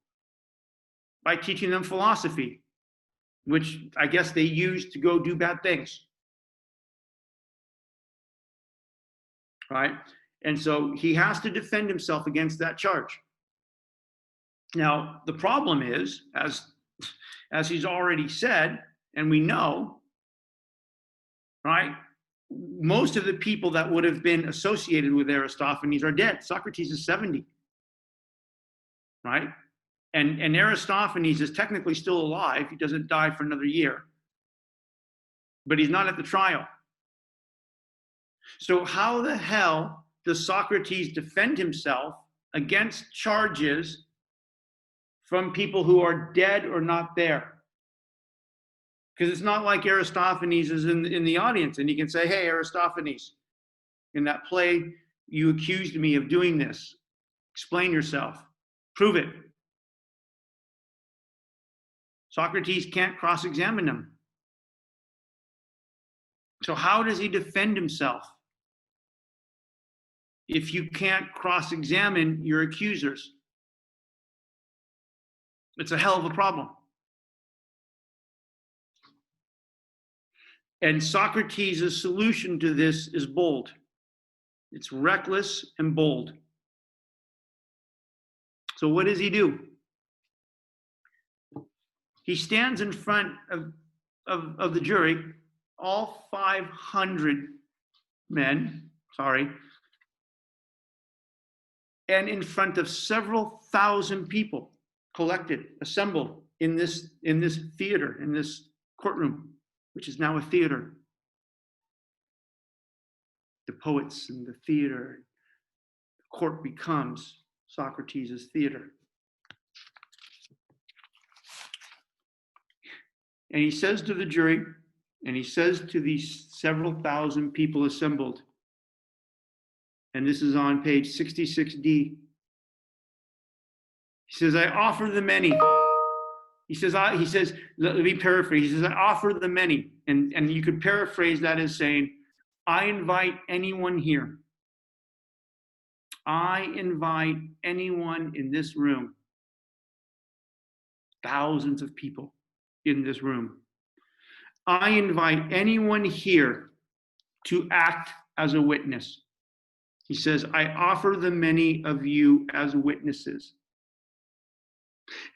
by teaching them philosophy, which I guess they use to go do bad things. Right? And so he has to defend himself against that charge. Now, the problem is, as he's already said, and we know, right? Most of the people that would have been associated with Aristophanes are dead. Socrates is 70, right? And Aristophanes is technically still alive. He doesn't die for another year, but he's not at the trial. So how the hell does Socrates defend himself against charges from people who are dead or not there? Because it's not like Aristophanes is in the audience and he can say, hey, Aristophanes, in that play, you accused me of doing this. Explain yourself. Prove it. Socrates can't cross-examine him. So how does he defend himself if you can't cross-examine your accusers? It's a hell of a problem. And Socrates' solution to this is bold. It's reckless and bold. So what does he do? He stands in front of the jury, all 500 men, and in front of several thousand people collected, assembled in this theater, in this courtroom, which is now a theater. The poets and the theater, the court becomes Socrates' theater. And he says to the jury, and he says to these several thousand people assembled, and this is on page 66D. He says, I offer the many. He says, let me paraphrase. He says, I offer the many. And you could paraphrase that as saying, I invite anyone here. I invite anyone in this room. Thousands of people in this room. I invite anyone here to act as a witness. He says, I offer the many of you as witnesses.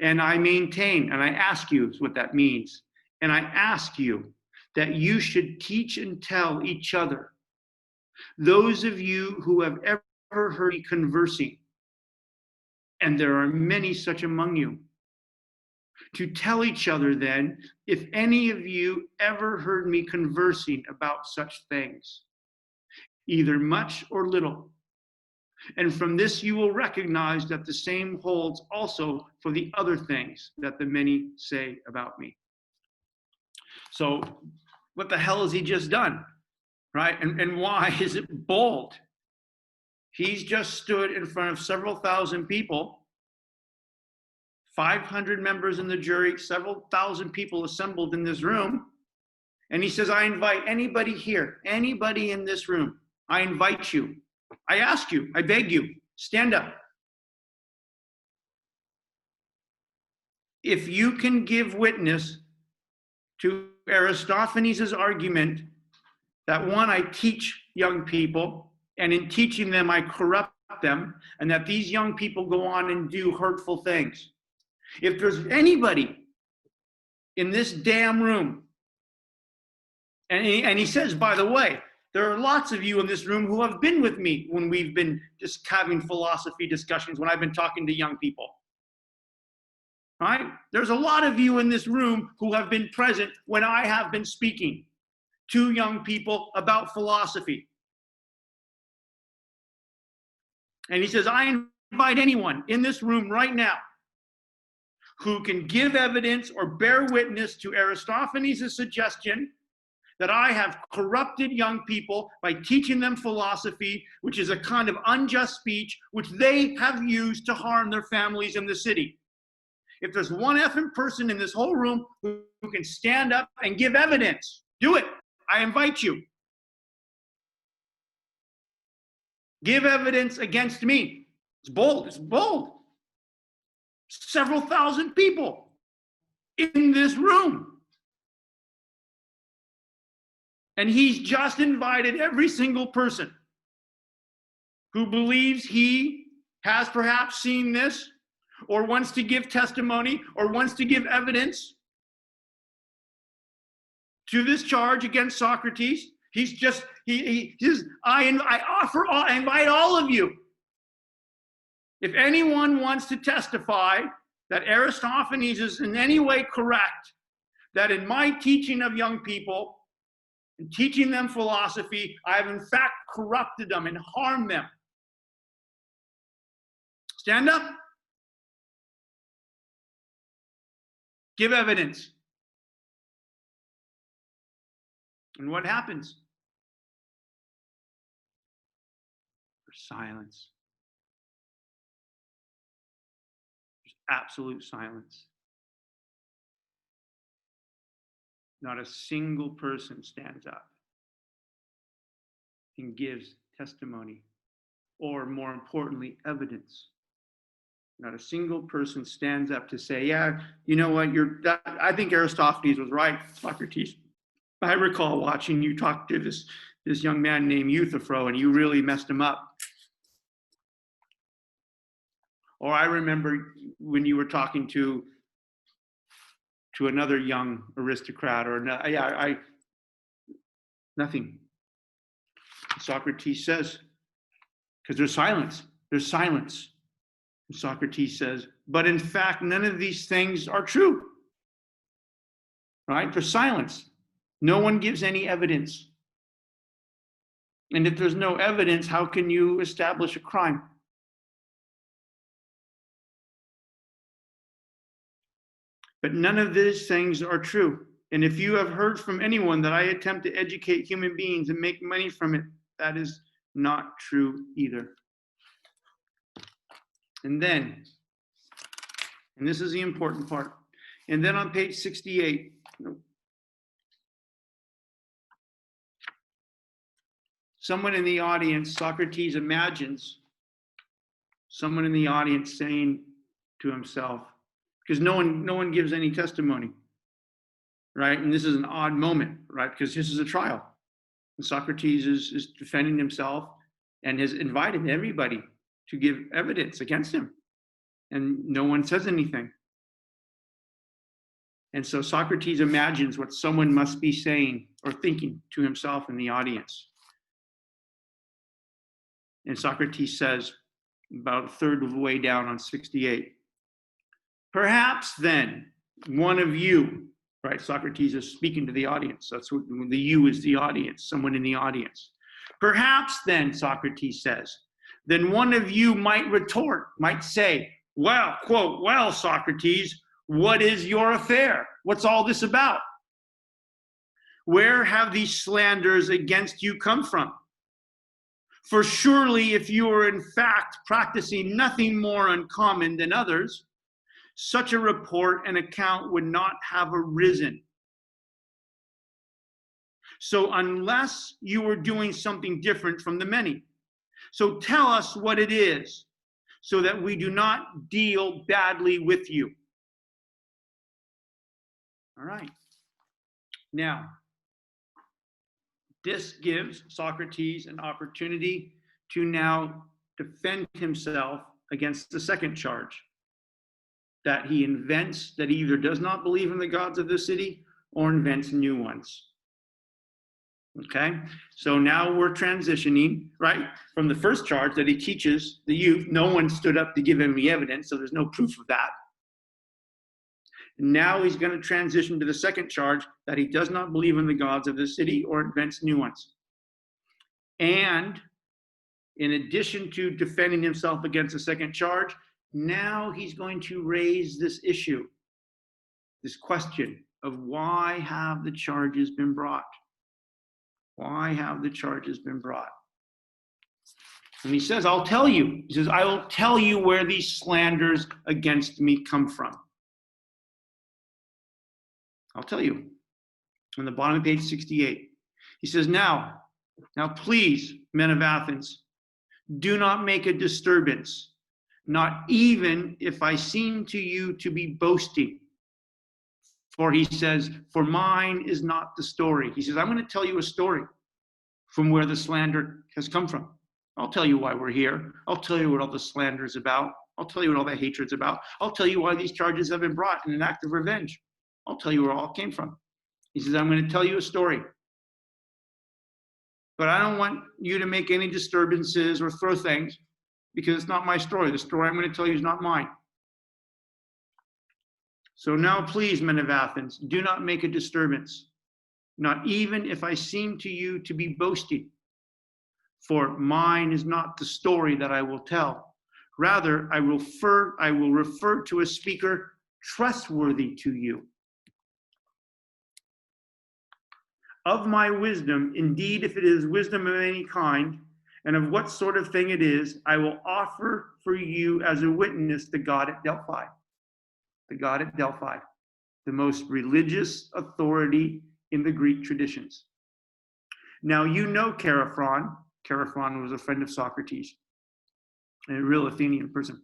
And I maintain, and I ask you is what that means. And I ask you that you should teach and tell each other, those of you who have ever heard me conversing, and there are many such among you, to tell each other then, if any of you ever heard me conversing about such things, either much or little. And from this you will recognize that the same holds also for the other things that the many say about me. So what the hell has he just done, right? And why is it bold? He's just stood in front of several thousand people, 500 members in the jury, several thousand people assembled in this room. And he says, I invite anybody here, anybody in this room, I invite you. I ask you, I beg you, stand up. If you can give witness to Aristophanes' argument that one, I teach young people, and in teaching them, I corrupt them, and that these young people go on and do hurtful things. If there's anybody in this damn room, and he says, by the way, there are lots of you in this room who have been with me when we've been just having philosophy discussions, when I've been talking to young people. Right? There's a lot of you in this room who have been present when I have been speaking to young people about philosophy. And he says, I invite anyone in this room right now who can give evidence or bear witness to Aristophanes' suggestion that I have corrupted young people by teaching them philosophy, which is a kind of unjust speech, which they have used to harm their families in the city. If there's one effing person in this whole room who can stand up and give evidence, do it. I invite you. Give evidence against me. It's bold. It's bold. Several thousand people in this room. And he's just invited every single person who believes he has perhaps seen this, or wants to give testimony, or wants to give evidence to this charge against Socrates. I invite all of you. If anyone wants to testify that Aristophanes is in any way correct, that in my teaching of young people and teaching them philosophy, I have in fact corrupted them and harmed them. Stand up. Give evidence. And what happens? There's silence. There's absolute silence. Not a single person stands up and gives testimony, or more importantly, evidence. Not a single person stands up to say, yeah, you know what, I think Aristophanes was right, Socrates. I recall watching you talk to this young man named Euthyphro, and you really messed him up. Or I remember when you were talking to another young aristocrat, or nothing. Socrates says, because there's silence. Socrates says, but in fact, none of these things are true. Right? There's silence. No one gives any evidence. And if there's no evidence, how can you establish a crime? But none of these things are true. And if you have heard from anyone that I attempt to educate human beings and make money from it, that is not true either. And then, and this is the important part, and then on page 68, someone in the audience, Socrates imagines someone in the audience saying to himself, because no one gives any testimony, right? And this is an odd moment, right? Because this is a trial. And Socrates is defending himself and has invited everybody to give evidence against him. And no one says anything. And so Socrates imagines what someone must be saying or thinking to himself in the audience. And Socrates says, about a third of the way down on 68, perhaps then one of you, right? Socrates is speaking to the audience. That's what the you is, the audience, someone in the audience. Perhaps then, Socrates says, then one of you might retort, might say, well, quote, well, Socrates, what is your affair? What's all this about? Where have these slanders against you come from? For surely if you are in fact practicing nothing more uncommon than others, such a report and account would not have arisen. So unless you were doing something different from the many, so tell us what it is, so that we do not deal badly with you. All right. Now, this gives Socrates an opportunity to now defend himself against the second charge, that he invents, that he either does not believe in the gods of the city or invents new ones. Okay, so now we're transitioning, right, from the first charge that he teaches the youth. No one stood up to give him the evidence, so there's no proof of that. And now he's going to transition to the second charge, that he does not believe in the gods of the city or invents new ones. And in addition to defending himself against the second charge, now he's going to raise this issue, this question of why have the charges been brought? Why have the charges been brought? And he says, I'll tell you. He says, I will tell you where these slanders against me come from. I'll tell you. On the bottom of page 68. He says, now please, men of Athens, do not make a disturbance, not even if I seem to you to be boasting. For he says, for mine is not the story. He says, I'm going to tell you a story from where the slander has come from. I'll tell you why we're here. I'll tell you what all the slander is about. I'll tell you what all the hatred's about. I'll tell you why these charges have been brought in an act of revenge. I'll tell you where it all came from. He says, I'm going to tell you a story. But I don't want you to make any disturbances or throw things because it's not my story. The story I'm going to tell you is not mine. So now, please, men of Athens, do not make a disturbance, not even if I seem to you to be boasting. For mine is not the story that I will tell. Rather, I will refer to a speaker trustworthy to you. Of my wisdom, indeed, if it is wisdom of any kind, and of what sort of thing it is, I will offer for you as a witness the God at Delphi. The God at Delphi, the most religious authority in the Greek traditions. Now, you know Chaerephon. Chaerephon was a friend of Socrates, a real Athenian person.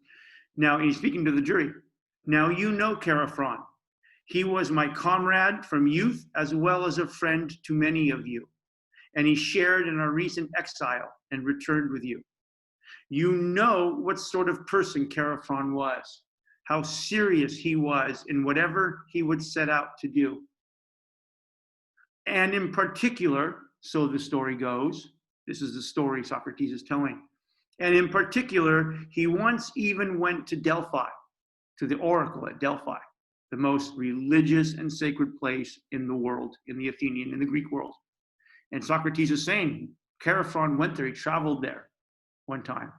Now, he's speaking to the jury. Now, you know Chaerephon. He was my comrade from youth, as well as a friend to many of you. And he shared in our recent exile and returned with you. You know what sort of person Chaerephon was, how serious he was in whatever he would set out to do. And in particular, so the story goes, this is the story Socrates is telling. And in particular, he once even went to Delphi, to the oracle at Delphi, the most religious and sacred place in the world, in the Athenian, in the Greek world. And Socrates is saying, Chaerephon went there, he traveled there one time.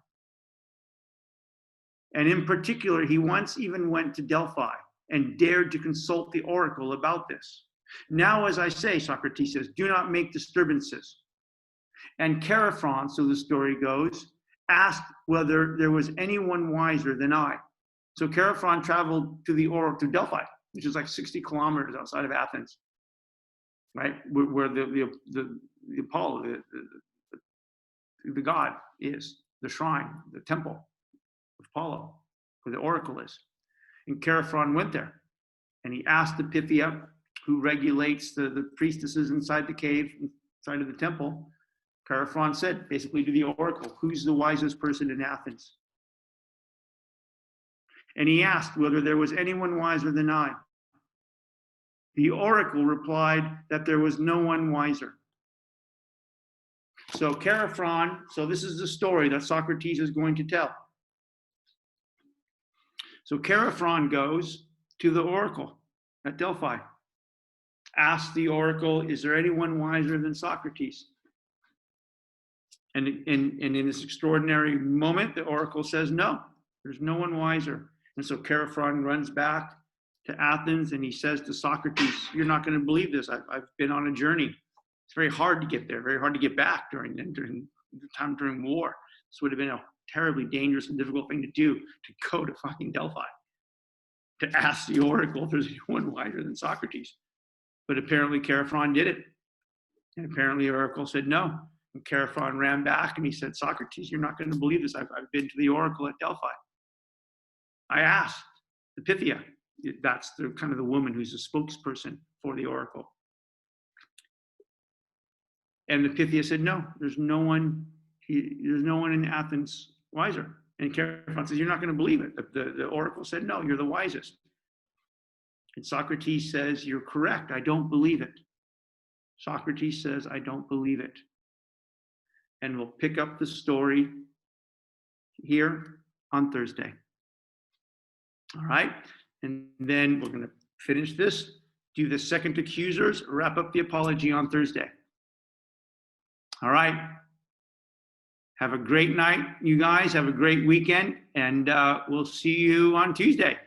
And in particular, he once even went to Delphi and dared to consult the oracle about this. Now, as I say, Socrates says, do not make disturbances. And Chaerephon, so the story goes, asked whether there was anyone wiser than I. So Chaerephon traveled to the oracle, to Delphi, which is like 60 kilometers outside of Athens, right? Where the Apollo, the god is, the shrine, the temple of Apollo, where the oracle is. And Chaerephon went there, and he asked the Pythia, who regulates the priestesses inside the cave, inside of the temple. Chaerephon said, basically to the oracle, who's the wisest person in Athens? And he asked whether there was anyone wiser than I. The oracle replied that there was no one wiser. So Chaerephon, so this is the story that Socrates is going to tell. So Chaerephon goes to the oracle at Delphi, asks the oracle, is there anyone wiser than Socrates? And in this extraordinary moment, the oracle says, no, there's no one wiser. And so Chaerephon runs back to Athens and he says to Socrates, you're not going to believe this. I've been on a journey. It's very hard to get there, very hard to get back during the time during war. This would have been a terribly dangerous and difficult thing to do, to go to fucking Delphi, to ask the oracle if there's anyone wiser than Socrates. But apparently Chaerephon did it. And apparently the oracle said no. And Chaerephon ran back and he said, Socrates, you're not going to believe this. I've been to the oracle at Delphi. I asked the Pythia, that's the kind of the woman who's a spokesperson for the oracle. And the Pythia said, no, there's no one in Athens wiser. And Chaerephon says, you're not going to believe it. The oracle said, no, you're the wisest. And Socrates says, you're correct. I don't believe it. Socrates says, I don't believe it. And we'll pick up the story here on Thursday. All right? And then we're going to finish this, do the second accusers, wrap up the apology on Thursday. All right? Have a great night, you guys. Have a great weekend, and we'll see you on Tuesday.